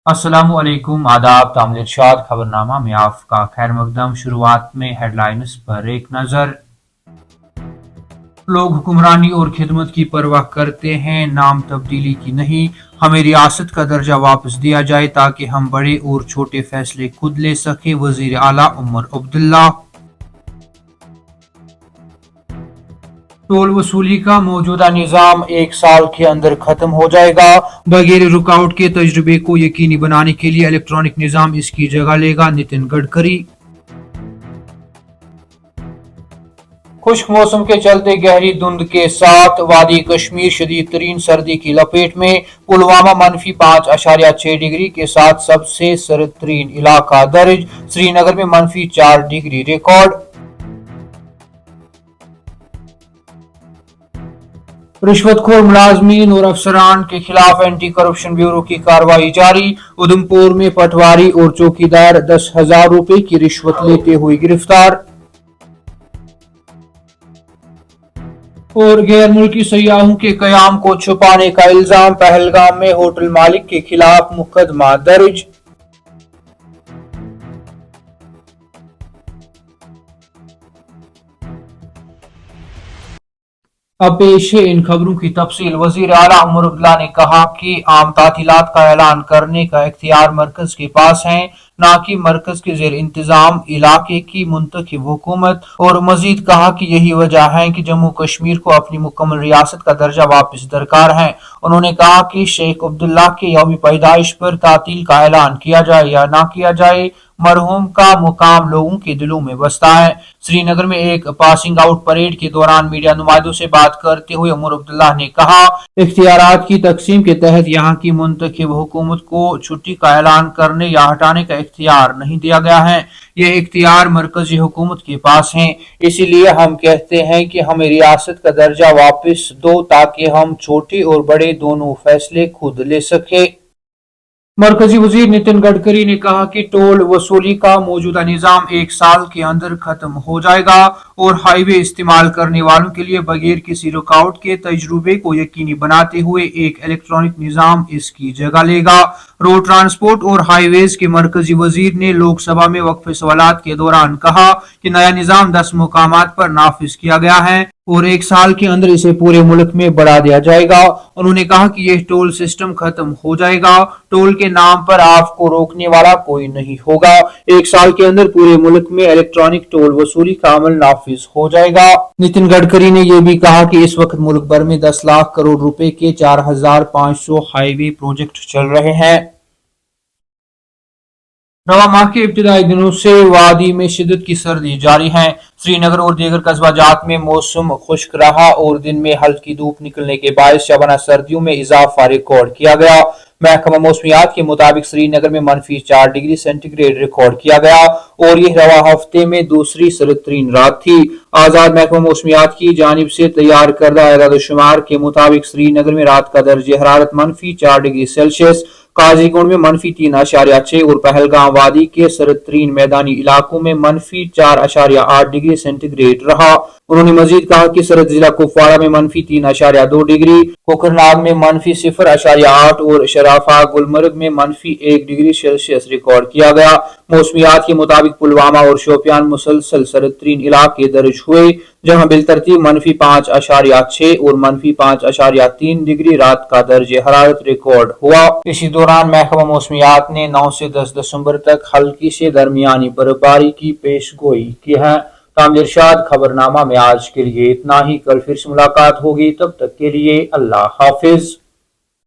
अस्सलामु अलैकुम, आदाब, तामील इरशाद खबरनामा में आपका खैर मकदम। शुरुआत में हेडलाइंस पर एक नजर। लोग हुक्मरानी और खिदमत की परवाह करते हैं, नाम तब्दीली की नहीं। हमें रियासत का दर्जा वापस दिया जाए ताकि हम बड़े और छोटे फैसले खुद ले सकें, वजीर आला उमर अब्दुल्ला। टोल वसूली का मौजूदा निज़ाम 1 साल के अंदर खत्म हो जाएगा। बगैर रुकावट के तजुर्बे को यकीनी बनाने के लिए इलेक्ट्रॉनिक निज़ाम इसकी जगह लेगा, नितिन गडकरी। खुश्क मौसम के चलते गहरी धुंध के साथ वादी कश्मीर शदीद तरीन सर्दी की लपेट में। पुलवामा -5.6 डिग्री के साथ सबसे सर्द तरीन इलाका दर्ज। श्रीनगर में -4 डिग्री रिकॉर्ड। रिश्वतखोर मुलाजमीन और अफसरान के खिलाफ एंटी करप्शन ब्यूरो की कार्रवाई जारी। उधमपुर में पटवारी और चौकीदार 10,000 रुपए की रिश्वत लेते हुए गिरफ्तार। और गैर मुल्की सयाहों के कयाम को छुपाने का इल्जाम, पहलगाम में होटल मालिक के खिलाफ मुकदमा दर्ज। अब पेश है इन खबरों की तफसील। वजीर आला उमर अब्दुल्ला ने कहा कि आम तातीलात का ऐलान करने का इख्तियार मरकज के पास है, न कि मरकज के जेर इंतजाम इलाके की मुंतखब हुकूमत। और मजीद कहा कि यही वजह है कि जम्मू कश्मीर को अपनी मुकम्मल रियासत का दर्जा वापस दरकार है। उन्होंने कहा कि शेख अब्दुल्ला के यौम पैदाइश पर तातील का ऐलान किया जाए या ना किया जाए, मरहूम का मुकाम लोगों के दिलों में बसता है। श्रीनगर में एक पासिंग आउट परेड के दौरान मीडिया नुमाइंदों से बात करते हुए उमर अब्दुल्ला ने कहा, इख्तियारात की तकसीम के तहत यहाँ की मुंतखब हुकूमत को छुट्टी का ऐलान करने या हटाने का इख्तियार नहीं दिया गया है। यह इख्तियार मरकजी हुकूमत के पास है। इसीलिए हम कहते हैं कि हमें रियासत का दर्जा वापस दो ताकि हम छोटे और बड़े दोनों फैसले खुद ले सके। मरकजी वजीर नितिन गडकरी ने कहा कि टोल वसूली का मौजूदा निज़ाम 1 साल के अंदर खत्म हो जाएगा और हाईवे इस्तेमाल करने वालों के लिए बगैर किसी रुकावट के तजुर्बे को यकीनी बनाते हुए एक इलेक्ट्रॉनिक निज़ाम इसकी जगह लेगा। रोड ट्रांसपोर्ट और हाईवेज के मरकजी वजीर ने लोकसभा में वक्फे सवालात के दौरान कहा कि नया निज़ाम 10 मुकामात पर नाफिज किया गया है और 1 साल के अंदर इसे पूरे मुल्क में बढ़ा दिया जाएगा। उन्होंने कहा कि यह टोल सिस्टम खत्म हो जाएगा, टोल के नाम पर आपको रोकने वाला कोई नहीं होगा। 1 साल के अंदर पूरे मुल्क में इलेक्ट्रॉनिक टोल वसूली का अमल नाफिज हो जाएगा। नितिन गडकरी ने यह भी कहा कि इस वक्त मुल्क भर में 10 लाख करोड़ रुपए के 4,500 हाईवे प्रोजेक्ट चल रहे हैं। रवा माह के इब्तिदाई दिनों से वादी में शिद्दत की सर्दी जारी है। श्रीनगर और दीगर कस्बा जात में मौसम खुश्क रहा और दिन में हल्की धूप निकलने के बायस शबाना सर्दियों में इजाफा रिकॉर्ड किया गया। महकमा मौसमियात के मुताबिक श्रीनगर में -4 डिग्री सेंटीग्रेड रिकॉर्ड किया गया और यह रवा हफ्ते में दूसरी सर्द तरीन रात थी। आजाद महकमा मौसमियात की जानिब से तैयार करदा एदाद शुमार के मुताबिक श्रीनगर में रात का दर्ज हरारत -4 डिग्री सेल्सियस, काजीगुंड में -3.6 और पहलगाम वादी के सरतरीन मैदानी इलाकों में -4.8 डिग्री सेंटीग्रेड रहा। उन्होंने मजीद कहा कि सरहद जिला कुपवाड़ा में -3.2 डिग्री, कोकरनाग में -0.8 और शराफा गुलमर्ग में -1 डिग्री सेल्सियस रिकॉर्ड किया गया। मौसमियात के मुताबिक पुलवामा और शोपियान मुसलसल सरतरीन इलाके दर्ज हुए, जहां बिलतरतीब -5.6 और -5.3 डिग्री रात का दर्ज हरारत रिकॉर्ड हुआ। इसी दौरान महकमा मौसमियात ने 9 से 10 दिसंबर तक हल्की से दरमियानी बर्फबारी की पेशगोई की है। तामील इरशाद खबरनामा में आज के लिए इतना ही। कल फिर से मुलाकात होगी, तब तक के लिए अल्लाह हाफिज।